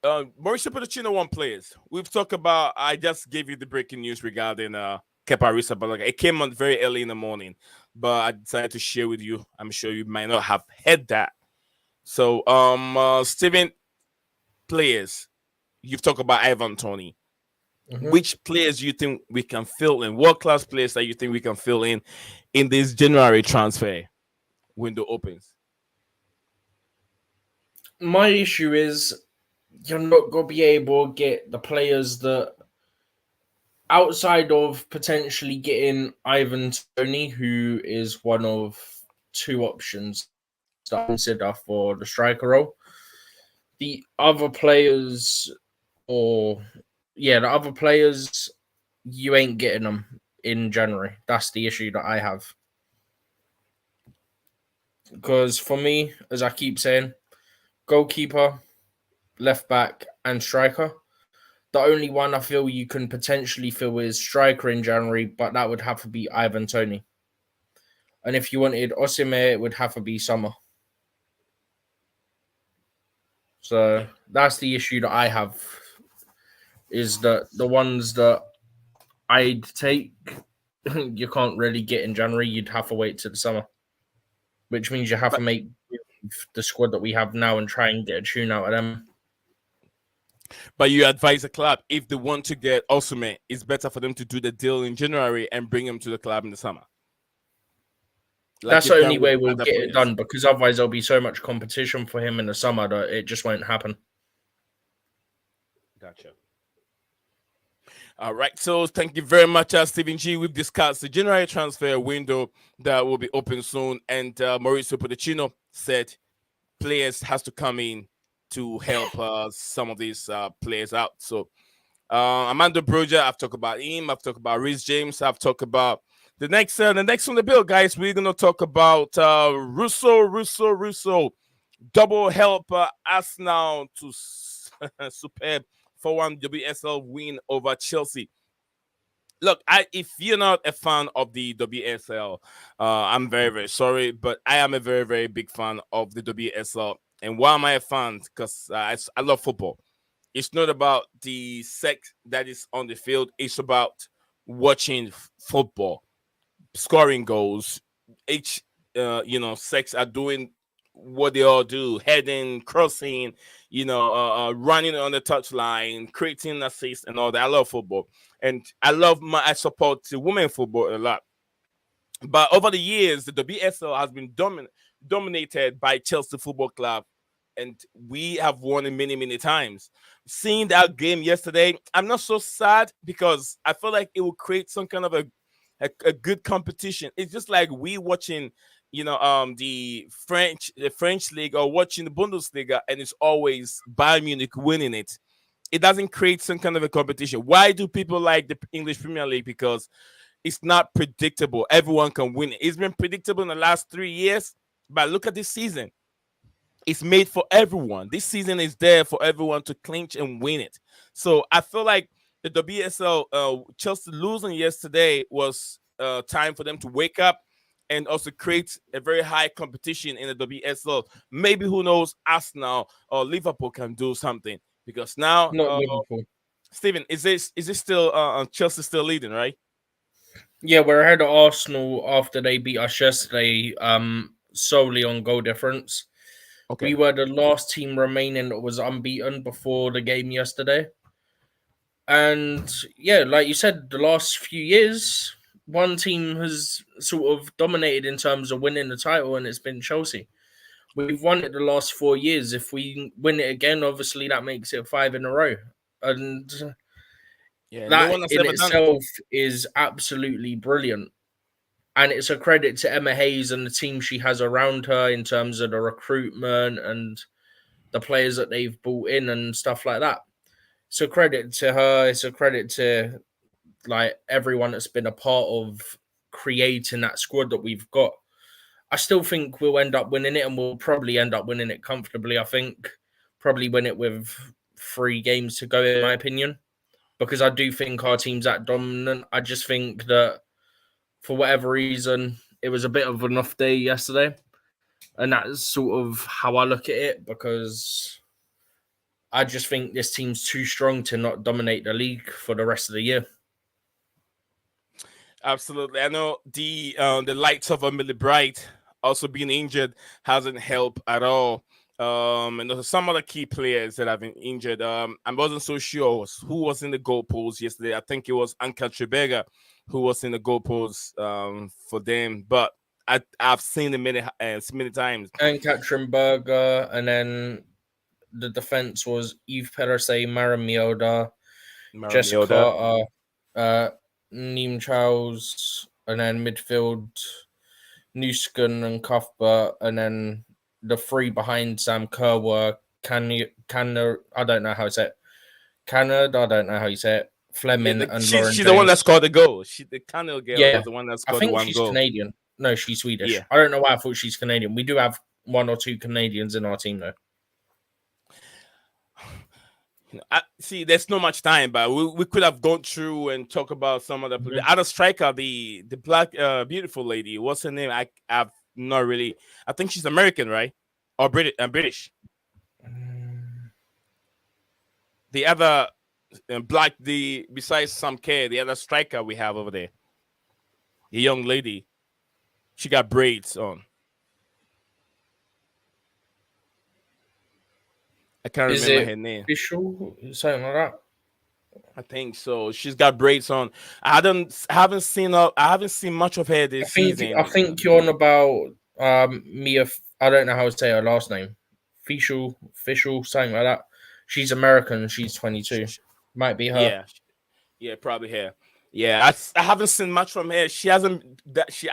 Mauricio Pochettino won players. We've talked about. I just gave you the breaking news regarding Kepa Arrizabalaga. It came on very early in the morning, but I decided to share with you. I'm sure you might not have heard that. So, Steven, players. You've talked about Ivan Toney. Which players do you think we can fill in? World-class players that you think we can fill in this January transfer window opens? My issue is you're not going to be able to get the players that, outside of potentially getting Ivan Toney, who is one of 2 options that I consider for the striker role. The other players, you ain't getting them in January. That's the issue that I have. Because for me, as I keep saying, goalkeeper, left back, and striker. The only one I feel you can potentially fill is striker in January, but that would have to be Ivan Toney. And if you wanted Osimhen, it would have to be summer. So that's the issue that I have. Is that the ones that I'd take, you can't really get in January. You'd have to wait till the summer, which means you have to But make the squad that we have now and try and get a tune out of them. but you advise the club if they want to get Osimhen, it's better for them to do the deal in January and bring him to the club in the summer. Like That's the you've done only with way we'll other get it players. done, because otherwise there'll be so much competition for him in the summer that it just won't happen. Gotcha. All right, so thank you very much, Stephen G. We've discussed the January transfer window that will be open soon, and Mauricio Pochettino said players has to come in to help some of these players out. So Armando Broja, I've talked about him. I've talked about Reece James. I've talked about the next on the bill, guys. We're gonna talk about Russo. Double help Arsenal to superb 4-1 WSL win over Chelsea. Look, if you're not a fan of the WSL, I'm very, very sorry, but I am a very, very big fan of the WSL. And why am I a fan? Because I love football. It's not about the sex that is on the field. It's about watching football, scoring goals. Each, sex are doing what they all do: heading, crossing, running on the touchline, creating assists, and all that. I love football, and I support the women football a lot. But over the years, the WSL has been dominated by Chelsea Football Club, and we have won it many, many times. Seeing that game yesterday, I'm not so sad because I feel like it will create some kind of a good competition. It's just like we watching, the French league or watching the Bundesliga, and it's always Bayern Munich winning it. It doesn't create some kind of a competition. Why do people like the English Premier League? Because it's not predictable. Everyone can win it. It's been predictable in the last 3 years, but look at this season. It's made for everyone. This season is there for everyone to clinch and win it. So I feel like the WSL, Chelsea losing yesterday was time for them to wake up and also create a very high competition in the WSL. Maybe, who knows, Arsenal or Liverpool can do something, because now, Not Liverpool. Stephen, is this still Chelsea still leading, right? Yeah, we're ahead of Arsenal after they beat us yesterday, solely on goal difference. Okay. We were the last team remaining that was unbeaten before the game yesterday. And yeah, like you said, the last few years, one team has sort of dominated in terms of winning the title, and it's been Chelsea. We've won it the last 4 years. If we win it again, obviously that makes it 5 in a row. And Yeah, no that one has in ever done it. itself is absolutely brilliant. And it's a credit to Emma Hayes and the team she has around her in terms of the recruitment and the players that they've brought in and stuff like that. It's a credit to her. It's a credit to like everyone that's been a part of creating that squad that we've got. I still think we'll end up winning it, and we'll probably end up winning it comfortably. I think probably win it with 3 games to go, in my opinion, because I do think our team's that dominant. I just think that for whatever reason, it was a bit of an off day yesterday. And that's sort of how I look at it, because I just think this team's too strong to not dominate the league for the rest of the year. Absolutely. I know the likes of Emily Bright also being injured hasn't helped at all. And there's some other key players that have been injured. I wasn't so sure who was in the goal post yesterday. I think it was Anka Trebega who was in the goal post for them. But I've seen it many times. And Katrin Berger, and then the defense was Eve Perisay, Mara Mioda, Jessica Neem Charles, and then midfield Nusken and Cuthbert, and then the 3 behind Sam Kerr were I don't know how to say it. Canada, I don't know how you say it. Fleming and Lauren She's James. the one that scored the goal. The Canada girl was the one that scored the one she's goal. Canadian. No, she's Swedish. Yeah. I don't know why I thought she's Canadian. We do have 1 or 2 Canadians in our team, though. See, there's not much time, but we could have gone through and talk about some of the other striker, the black beautiful lady. What's her name? I've not really. I think she's American, right? Or British. the other black, besides Sam K, the other striker we have over there, the young lady, she got braids on. I can't remember her name. Official, something like that. I think so. She's got braids on. I haven't seen much of her this season. I think you're on about Mia. I don't know how to say her last name. Official, something like that. She's American. She's 22. Might be her. Yeah, probably her. Yeah, I haven't seen much from her. She hasn't.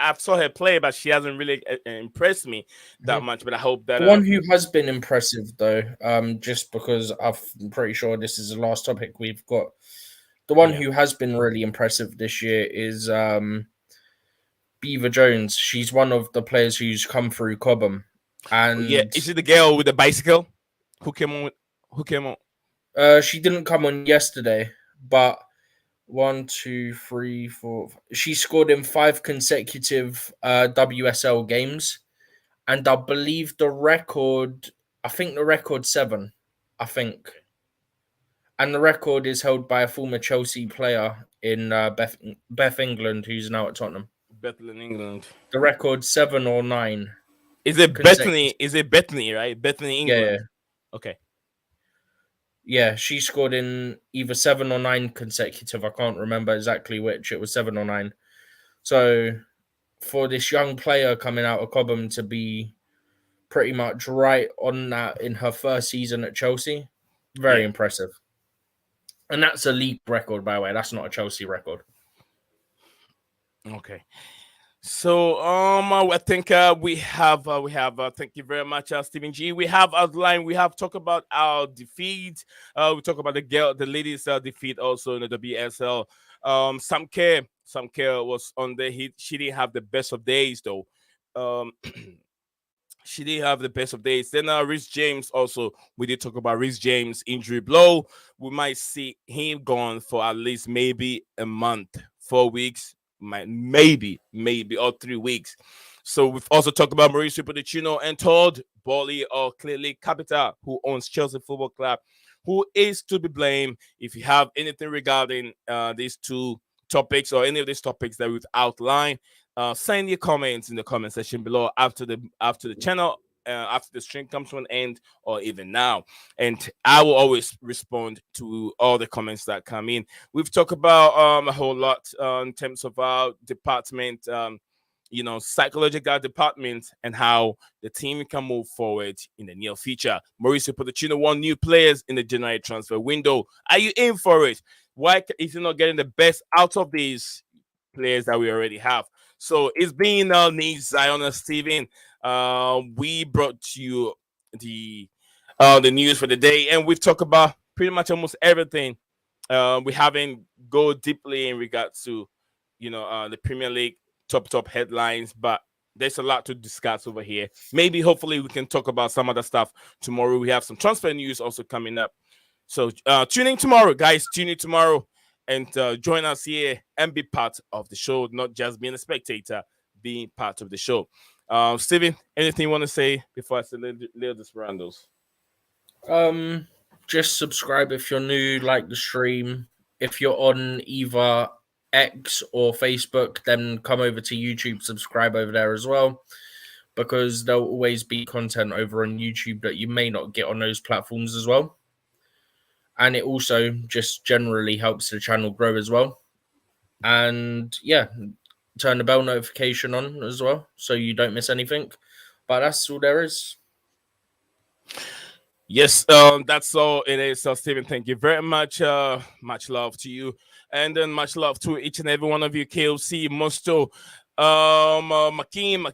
I saw her play, but she hasn't really impressed me that much. But I hope that the one who has been impressive, though, just because I'm pretty sure this is the last topic we've got. The one who has been really impressive this year is Beaver Jones. She's one of the players who's come through Cobham. And is it the girl with the bicycle who came on? She didn't come on yesterday, but 1, 2, 3, 4. She scored in 5 consecutive WSL games, and I believe the record. I think the record's 7. I think, and the record is held by a former Chelsea player in Beth England, who's now at Tottenham. Bethlehem, England. The record's 7 or 9. Is it Bethany? Is it Bethany? Right, Bethany, England. Yeah. Okay. Yeah, she scored in either 7 or 9 consecutive. I can't remember exactly which. It was 7 or 9. So for this young player coming out of Cobham to be pretty much right on that in her first season at Chelsea, very impressive. And that's a league record, by the way. That's not a Chelsea record. Okay. So I think we have thank you very much, Stephen G. We have outlined, we have talked about our defeat. We talk about the ladies' defeat also in the WSL. Sam Kerr was on the hit. She didn't have the best of days though. She didn't have the best of days. Then Rhys James also, we did talk about Rhys James injury blow. We might see him gone for at least maybe a month, 4 weeks. Maybe or 3 weeks. So we've also talked about Mauricio Pochettino and Todd Boehly or clearly Capita, who owns Chelsea Football Club, who is to be blamed. If you have anything regarding these two topics or any of these topics that we've outlined, send your comments in the comment section below after the channel. After the stream comes to an end or even now, and I will always respond to all the comments that come in. We've talked about a whole lot in terms of our department, psychological department, and how the team can move forward in the near future. Mauricio Pochettino won new players in the January transfer window. Are you in for it? Why is he not getting the best out of these players that we already have? So it's been me, Zion and Steven. We brought you the news for the day, and we've talked about pretty much almost everything. We haven't go deeply in regards to the Premier League top headlines, but there's a lot to discuss over here. Maybe hopefully we can talk about some other stuff tomorrow. We have some transfer news also coming up, so tune in tomorrow, guys. Tune in tomorrow and join us here and be part of the show, not just being a spectator, being part of the show. Steven, anything you want to say before I say Leo Desperados? Just subscribe if you're new, like the stream. If you're on either X or Facebook, then come over to YouTube, subscribe over there as well, because there'll always be content over on YouTube that you may not get on those platforms as well. And it also just generally helps the channel grow as well. And yeah, turn the bell notification on as well so you don't miss anything. But that's all there is. Yes, that's all it is. So Steven, thank you very much. Much love to you, and then much love to each and every one of you. KOC, Musto, Makim,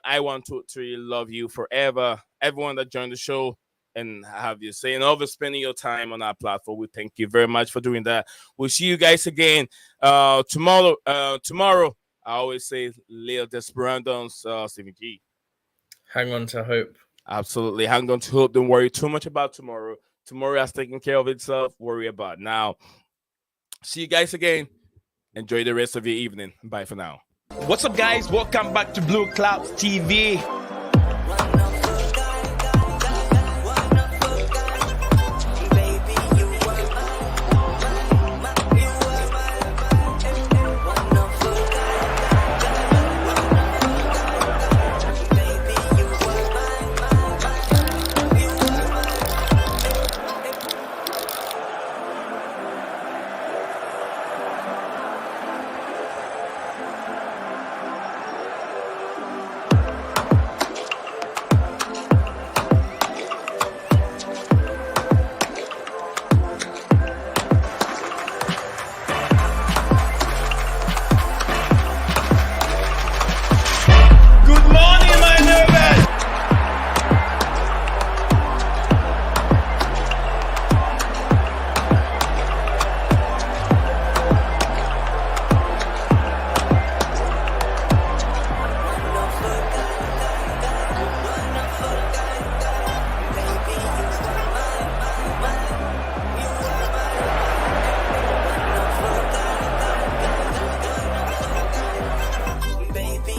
I want to really love you forever. Everyone that joined the show and have you saying over spending your time on our platform, we thank you very much for doing that. We'll see you guys again tomorrow. Tomorrow, I always say Leo Desperados, Stephen G. Hang on to hope. Absolutely, hang on to hope. Don't worry too much about tomorrow. Tomorrow has taken care of itself. Worry about now. See you guys again. Enjoy the rest of your evening. Bye for now. What's up, guys? Welcome back to Blueclouds TV.